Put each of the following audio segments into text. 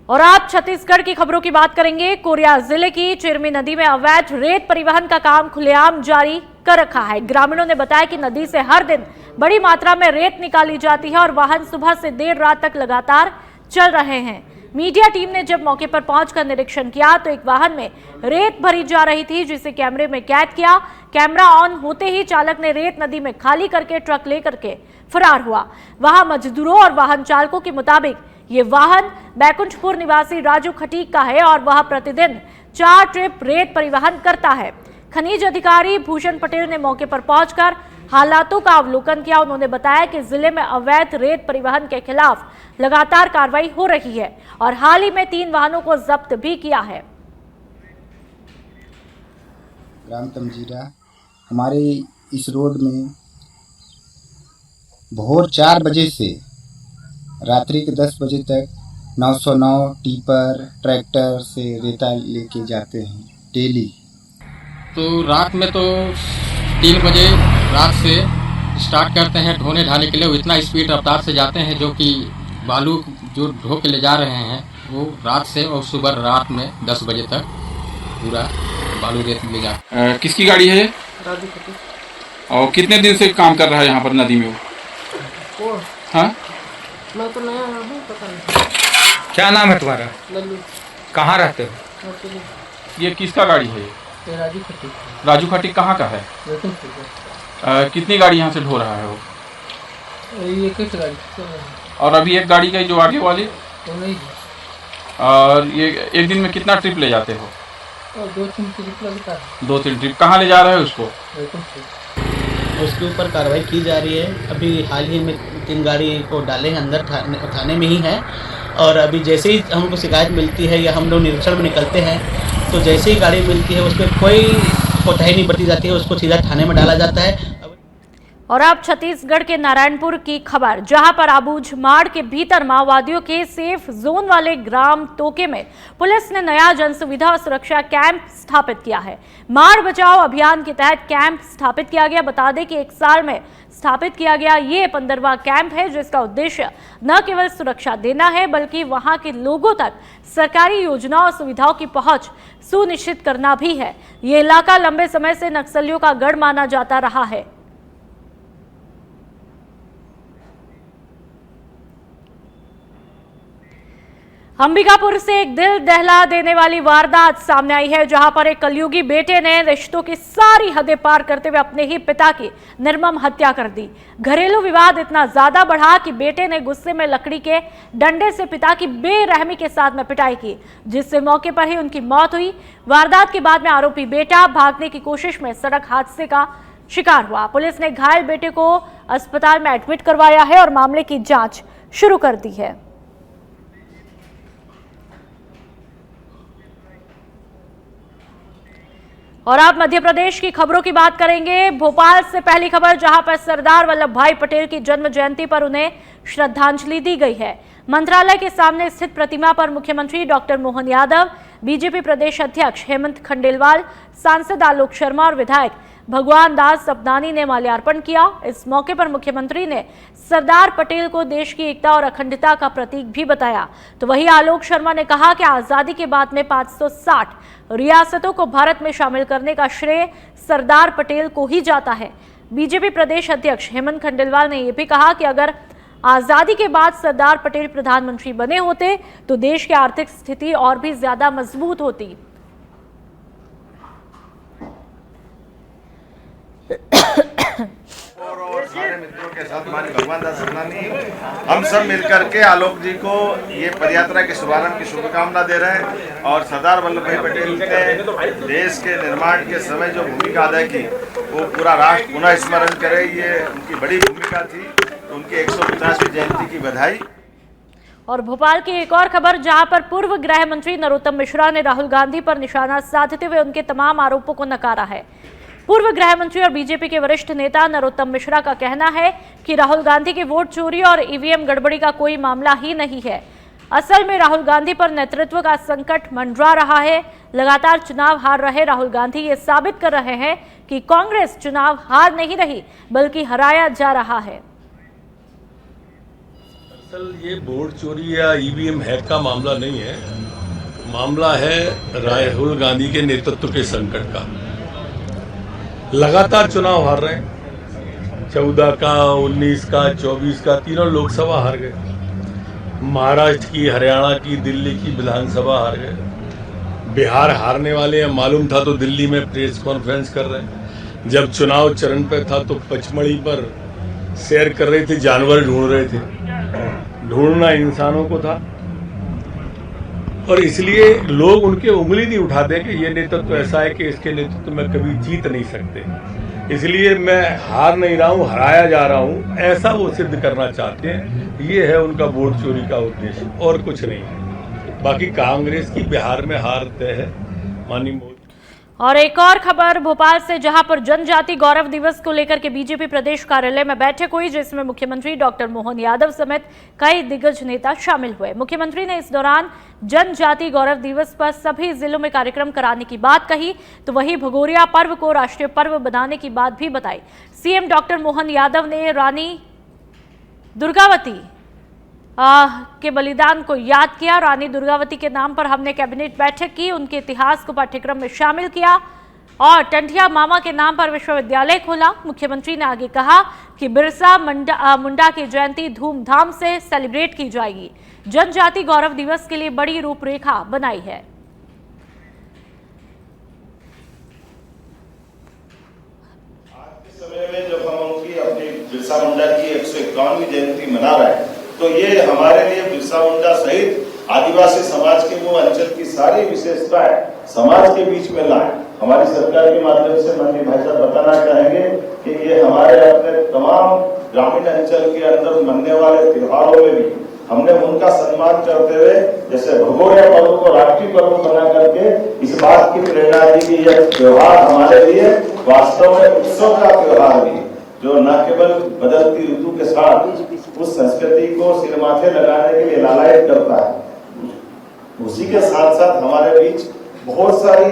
और आप छत्तीसगढ़ की खबरों की बात करेंगे। कोरिया जिले की चिरमी नदी में अवैध रेत परिवहन का काम खुलेआम जारी कर रखा है। ग्रामीणों ने बताया कि नदी से हर दिन बड़ी मात्रा में रेत निकाली जाती है और वाहन सुबह से देर रात तक लगातार चल रहे हैं। मीडिया टीम ने जब मौके पर पहुंचकर निरीक्षण किया तो एक वाहन में रेत भरी जा रही थी, जिसे कैमरे में कैद किया। कैमरा ऑन होते ही चालक ने रेत नदी में खाली करके ट्रक लेकर के फरार हुआ। वहां मजदूरों और वाहन चालकों के मुताबिक ये वाहन बैकुंठपुर निवासी राजू खटीक का है और वह प्रतिदिन 4 ट्रिप रेत परिवहन करता है। खनिज अधिकारी भूषण पटेल ने मौके पर पहुंचकर हालातों का अवलोकन किया। उन्होंने बताया कि जिले में अवैध रेत परिवहन के खिलाफ लगातार कार्रवाई हो रही है और हाल ही में 3 वाहनों को जब्त भी किया है। ग्राम तमजीरा हमारे इस रोड में भोर 4 बजे से रात्रि के 10 बजे तक 909 टिपर ट्रैक्टर से रेता लेके जाते हैं डेली। तो रात में तो 3 बजे रात से स्टार्ट करते हैं ढोने ढाने के लिए। वो इतना स्पीड रफ्तार से जाते हैं जो कि बालू जो ढो के ले जा रहे हैं वो रात से और सुबह रात में 10 बजे तक पूरा बालू रेत ले जाते हैं। किसकी गाड़ी है? और कितने दिन से काम कर रहा है यहाँ पर नदी में वो? हाँ, मैं तो नया हूँ, पता नहीं। क्या नाम है तुम्हारा? लल्लू। कहाँ रहते हो? ये किसका गाड़ी है? ये राजू खटीक। राजू खटीक कहाँ का है? कितनी गाड़ी यहाँ से ढो रहा है वो? ये एक गाड़ी और अभी एक गाड़ी का जो आगे वाली तो नहीं है। और ये एक दिन में कितना ट्रिप ले जाते हो? और 2-3 ट्रिप लगता है। 2-3 ट्रिप। कहाँ ले जा रहे हो उसको? उसके ऊपर कार्रवाई की जा रही है। अभी हाल ही में 3 गाड़ी को डाले हैं अंदर, थाने में ही है। और अभी जैसे ही हमको शिकायत मिलती है या हम लोग निरीक्षण में निकलते हैं तो जैसे ही गाड़ी मिलती है उस पर कोई कोताही नहीं बरती जाती है, उसको सीधा थाने में डाला जाता है। और अब छत्तीसगढ़ के नारायणपुर की खबर, जहां पर आबूझमाड़ के भीतर माओवादियों के सेफ जोन वाले ग्राम तोके में पुलिस ने नया जन सुविधा और सुरक्षा कैंप स्थापित किया है। मार बचाओ अभियान के तहत कैंप स्थापित किया गया। बता दें कि 1 साल में स्थापित किया गया ये 15वां कैंप है, जिसका उद्देश्य न केवल सुरक्षा देना है बल्कि वहां के लोगों तक सरकारी योजनाओं और सुविधाओं की पहुंच सुनिश्चित करना भी है। ये इलाका लंबे समय से नक्सलियों का गढ़ माना जाता रहा है। अंबिकापुर से एक दिल दहला देने वाली वारदात सामने आई है, जहां पर एक कलयुगी बेटे ने रिश्तों की सारी हदें पार करते हुए अपने ही पिता की निर्मम हत्या कर दी। घरेलू विवाद इतना ज्यादा बढ़ा कि बेटे ने गुस्से में लकड़ी के डंडे से पिता की बेरहमी के साथ में पिटाई की, जिससे मौके पर ही उनकी मौत हुई। वारदात के बाद में आरोपी बेटा भागने की कोशिश में सड़क हादसे का शिकार हुआ। पुलिस ने घायल बेटे को अस्पताल में एडमिट करवाया है और मामले की जांच शुरू कर दी है। और आप मध्य प्रदेश की खबरों की बात करेंगे। भोपाल से पहली खबर, जहां पर सरदार वल्लभ भाई पटेल की जन्म जयंती पर उन्हें श्रद्धांजलि दी गई है। मंत्रालय के सामने स्थित प्रतिमा पर मुख्यमंत्री डॉक्टर मोहन यादव, बीजेपी प्रदेश अध्यक्ष हेमंत खंडेलवाल, सांसद आलोक शर्मा और विधायक भगवान दास सपनानी ने माल्यार्पण किया। इस मौके पर मुख्यमंत्री ने सरदार पटेल को देश की एकता और अखंडता का प्रतीक भी बताया। तो वहीं आलोक शर्मा ने कहा कि आजादी के बाद में 560 रियासतों को भारत में शामिल करने का श्रेय सरदार पटेल को ही जाता है। बीजेपी प्रदेश अध्यक्ष हेमंत खंडेलवाल ने यह भी कहा कि अगर आजादी के बाद सरदार पटेल प्रधानमंत्री बने होते तो देश की आर्थिक स्थिति और भी ज्यादा मजबूत होती। और सारे मित्रों के साथ माननीय भगवान दास सपनानी हम सब मिलकर के आलोक जी को ये पदयात्रा के शुभारंभ की शुभकामना दे रहे हैं। और सरदार वल्लभ भाई पटेल के देश के निर्माण के समय जो भूमिका अदा की वो पूरा राष्ट्र पुनः स्मरण करे, ये उनकी बड़ी भूमिका थी। तो उनकी 150वीं जयंती की बधाई। और भोपाल की एक और खबर, जहां पर पूर्व गृह मंत्री नरोत्तम मिश्रा ने राहुल गांधी पर निशाना साधते हुए उनके तमाम आरोपों को नकारा है। पूर्व गृह मंत्री और बीजेपी के वरिष्ठ नेता नरोत्तम मिश्रा का कहना है कि राहुल गांधी के वोट चोरी और ईवीएम गड़बड़ी का कोई मामला ही नहीं है। असल में राहुल गांधी पर नेतृत्व का संकट मंडरा रहा है। लगातार चुनाव हार रहे राहुल गांधी ये साबित कर रहे हैं कि कांग्रेस चुनाव हार नहीं रही बल्कि हराया जा रहा है। दरअसल ये वोट चोरी या ईवीएम हैक का मामला नहीं है, मामला है राहुल गांधी के नेतृत्व के संकट का। लगातार चुनाव हार रहे हैं, 14 का, 19 का, 24 का, तीनों लोकसभा हार गए, महाराष्ट्र की, हरियाणा की, दिल्ली की विधानसभा हार गए, बिहार हारने वाले हैं मालूम था तो दिल्ली में प्रेस कॉन्फ्रेंस कर रहे हैं। जब चुनाव चरण पे था तो पचमढ़ी पर सैर कर रहे थे, जानवर ढूंढ रहे थे, ढूंढना इंसानों को था और इसलिए लोग उनके उंगली नहीं उठाते कि ये नेतृत्व ऐसा है कि इसके नेतृत्व में कभी जीत नहीं सकते। इसलिए मैं हार नहीं रहा हूँ, हराया जा रहा हूँ, ऐसा वो सिद्ध करना चाहते हैं। ये है उनका वोट चोरी का उद्देश्य और कुछ नहीं है। बाकी कांग्रेस की बिहार में हार तय है, माननीय मोदी। और एक और खबर भोपाल से, जहां पर जनजाति गौरव दिवस को लेकर के बीजेपी प्रदेश कार्यालय में बैठक हुई, जिसमें मुख्यमंत्री डॉक्टर मोहन यादव समेत कई दिग्गज नेता शामिल हुए। मुख्यमंत्री ने इस दौरान जनजाति गौरव दिवस पर सभी जिलों में कार्यक्रम कराने की बात कही, तो वहीं भगोरिया पर्व को राष्ट्रीय पर्व बनाने की बात भी बताई। सीएम डॉक्टर मोहन यादव ने रानी दुर्गावती के बलिदान को याद किया। रानी दुर्गावती के नाम पर हमने कैबिनेट बैठक की, उनके इतिहास को पाठ्यक्रम में शामिल किया और टंटिया मामा के नाम पर विश्वविद्यालय खोला। मुख्यमंत्री ने आगे कहा कि बिरसा मुंडा की जयंती धूमधाम से सेलिब्रेट की जाएगी। जनजाति गौरव दिवस के लिए बड़ी रूपरेखा बनाई है। आज के समय में जब हम उनकी अपनी बिरसा मुंडा की 151वीं जयंती मना रहे हैं, तो ये हमारे लिए बिरसा मुंडा सहित आदिवासी समाज के वो अंचल की सारी विशेषताएं समाज के बीच में लाए। हमारी सरकार के माध्यम से माननीय भाई साहब बताना चाहेंगे कि ये हमारे अपने तमाम ग्रामीण अंचल के अंदर मनने वाले त्योहारों में भी हमने उनका सम्मान करते हुए, जैसे भगोरिया पर्व को राष्ट्रीय पर्व बना करके इस बात की प्रेरणा दी कि यह त्योहार हमारे लिए वास्तव में उत्सव का त्योहार भी, जो न केवल बदलती ऋतु के साथ उस संस्कृति को सिर माथे लगाने के लिए लालायित करता है, उसी के साथ साथ हमारे बीच बहुत सारी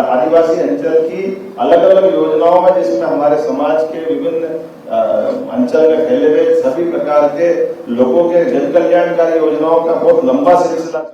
आदिवासी अंचल की अलग अलग योजनाओं में, जिसमें हमारे समाज के विभिन्न अंचल में फैले हुए सभी प्रकार के लोगों के जन कल्याणकारी योजनाओं का बहुत लंबा सिलसिला।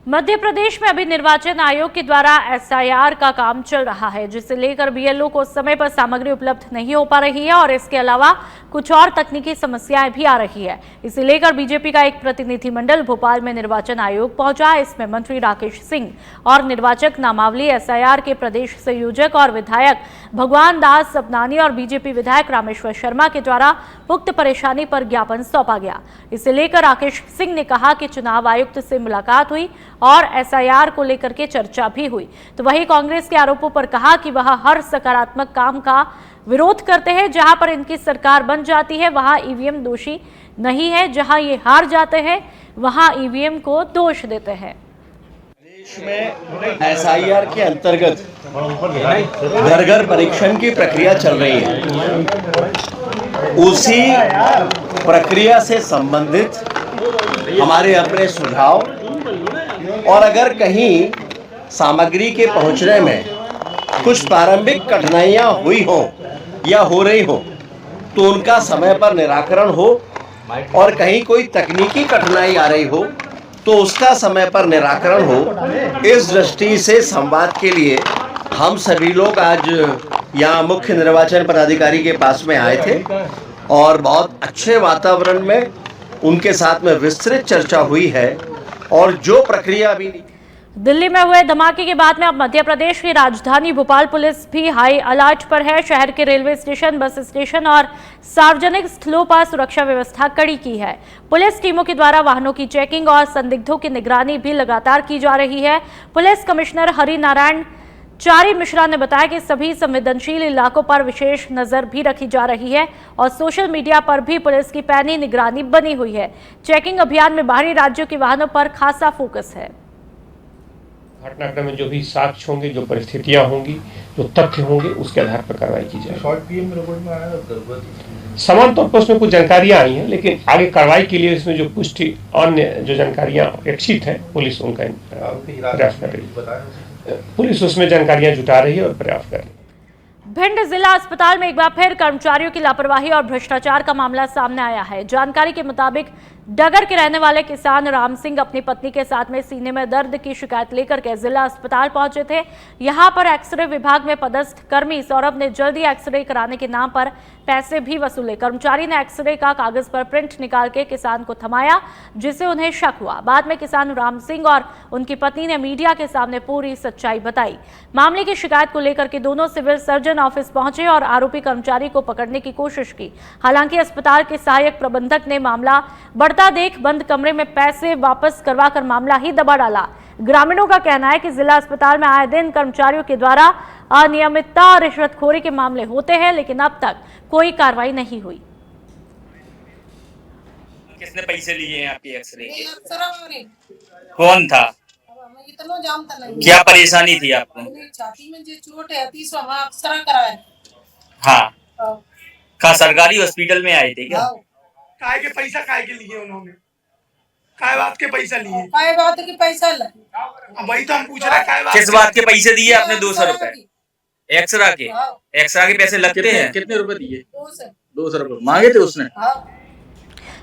मध्य प्रदेश में अभी निर्वाचन आयोग के द्वारा एसआईआर का काम चल रहा है, जिसे लेकर बीएलओ को समय पर सामग्री उपलब्ध नहीं हो पा रही है और इसके अलावा कुछ और तकनीकी समस्याएं भी आ रही है। इसे लेकर बीजेपी का एक प्रतिनिधिमंडल भोपाल में निर्वाचन आयोग पहुंचा। इसमें मंत्री राकेश सिंह और निर्वाचक नामावली एसआईआर के प्रदेश संयोजक और विधायक भगवान दास सपनानी और बीजेपी विधायक रामेश्वर शर्मा के द्वारा उक्त परेशानी पर ज्ञापन सौंपा गया। इसे लेकर राकेश सिंह ने कहा कि चुनाव आयुक्त से मुलाकात हुई और एसआईआर को लेकर के चर्चा भी हुई। तो वहीं कांग्रेस के आरोपों पर कहा कि वह हर सकारात्मक काम का विरोध करते हैं। जहां पर इनकी सरकार बन जाती है वहां ईवीएम दोषी नहीं है, जहां ये हार जाते हैं वहां ईवीएम को दोष देते हैं। देश में एसआईआर के अंतर्गत घर घर परीक्षण की प्रक्रिया चल रही है। उसी प्रक्रिया से संबंधित हमारे अपने सुझाव और अगर कहीं सामग्री के पहुंचने में कुछ प्रारंभिक कठिनाइयां हुई हो या हो रही हो तो उनका समय पर निराकरण हो, और कहीं कोई तकनीकी कठिनाई आ रही हो तो उसका समय पर निराकरण हो। इस दृष्टि से संवाद के लिए हम सभी लोग आज यहाँ मुख्य निर्वाचन पदाधिकारी के पास में आए थे और बहुत अच्छे वातावरण में उनके साथ में विस्तृत चर्चा हुई है। और जो प्रक्रिया भी दिल्ली में हुए धमाके के बाद में अब मध्य प्रदेश की राजधानी भोपाल पुलिस भी हाई अलर्ट पर है। शहर के रेलवे स्टेशन, बस स्टेशन और सार्वजनिक स्थलों पर सुरक्षा व्यवस्था कड़ी की है। पुलिस टीमों के द्वारा वाहनों की चेकिंग और संदिग्धों की निगरानी भी लगातार की जा रही है। पुलिस कमिश्नर हरि नारायण चारी मिश्रा ने बताया कि सभी संवेदनशील इलाकों पर विशेष नजर भी रखी जा रही है और सोशल मीडिया पर भी पुलिस की पैनी निगरानी बनी हुई है। चेकिंग अभियान में बाहरी राज्यों के वाहनों पर खासा फोकस है। घटनाक्रम में जो भी साक्ष्य होंगे, जो परिस्थितियां होंगी, जो तथ्य होंगे, उसके आधार पर कार्रवाई की जाएगी। शॉर्ट पीएम रिपोर्ट में आया समान तौर पर उसमें कुछ जानकारियां आई हैं, लेकिन आगे कार्रवाई के लिए इसमें जो पुष्टि अन्य जो जानकारियां अपेक्षित हैं पुलिस उनका प्रयास कर रही है। पुलिस उसमें जानकारियां जुटा रही है और प्रयास कर रही है। भिंड जिला अस्पताल में एक बार फिर कर्मचारियों की लापरवाही और भ्रष्टाचार का मामला सामने आया है। जानकारी के मुताबिक डगर के रहने वाले किसान राम सिंह अपनी पत्नी के साथ में सीने में दर्द की शिकायत लेकर के जिला अस्पताल पहुंचे थे। यहां पर एक्सरे विभाग में पदस्थ कर्मी सौरभ ने जल्दी एक्सरे कराने के नाम पर पैसे भी वसूले। कर्मचारी ने एक्सरे का कागज पर प्रिंट निकाल के किसान को थमाया, जिससे उन्हें शक हुआ। बाद में किसान राम सिंह और उनकी पत्नी ने मीडिया के सामने पूरी सच्चाई बताई। मामले की शिकायत को लेकर के दोनों सिविल सर्जन ऑफिस पहुंचे और आरोपी कर्मचारी को पकड़ने की कोशिश की। हालांकि अस्पताल के सहायक प्रबंधक ने मामला बढ़ता देख बंद कमरे में पैसे वापस करवाकर मामला ही दबा डाला। ग्रामीणों का कहना है कि जिला अस्पताल में आए दिन कर्मचारियों के द्वारा अनियमितता और रिश्वतखोरी के मामले होते हैं, लेकिन अब तक कोई कार्रवाई नहीं हुई। किसने पैसे लिए हैं आपके एक्सरे के? कौन था? क्या परेशानी थी आपको? छाती में जो चोट है अक्सरा कराए। हाँ, कहाँ सरकारी हॉस्पिटल में आए थे क्या? काय के पैसा काय के लिए उन्होंने? काय बात के पैसा लिए? काय बात के पैसा लगे? वही तो हम पूछ रहे हैं, काय बात? किस बात के पैसे दिए आपने? 200 रुपए एक्सरा के? एक्सरा के पैसे लगते हैं? कितने रुपए दिए? 200 रुपए मांगे थे उसने?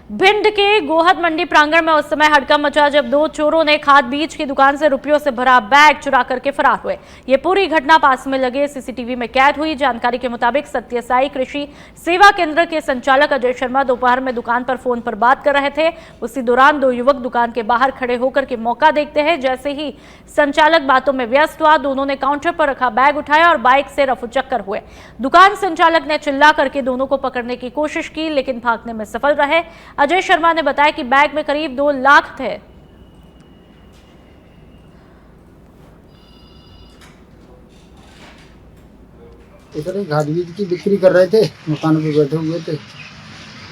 भिंड के गोहद मंडी प्रांगण में उस समय हड़कंप मचा जब दो चोरों ने खाद बीज की दुकान से रुपयों से भरा बैग चुरा करके फरार हुए। ये पूरी घटना पास में लगे सीसीटीवी में कैद हुई। जानकारी के मुताबिक सत्यसाई कृषि सेवा केंद्र के संचालक अजय शर्मा दोपहर में दुकान पर फोन पर बात कर रहे थे। उसी दौरान दो युवक दुकान के बाहर खड़े होकर के मौका देखते हैं। जैसे ही संचालक बातों में व्यस्त हुआ, दोनों ने काउंटर पर रखा बैग उठाया और बाइक से रफूचक्कर हुए। दुकान संचालक ने चिल्ला करके दोनों को पकड़ने की कोशिश की, लेकिन भागने में सफल रहे। अजय शर्मा ने बताया कि बैग में करीब 2 लाख थे। इधर खाद बीज की बिक्री कर रहे थे, मकान पे बैठे हुए थे।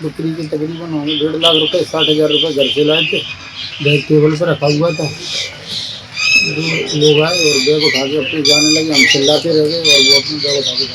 बिक्री के तकरीबन 1.5 लाख रुपए 60,000 रुपए घर से लाए थे। बैग टेबल पर रखा हुआ था। लोग आए और बैग उठा के अपने जाने लगे। हम चिल्लाते रह गए और वो अपने बैग उठा के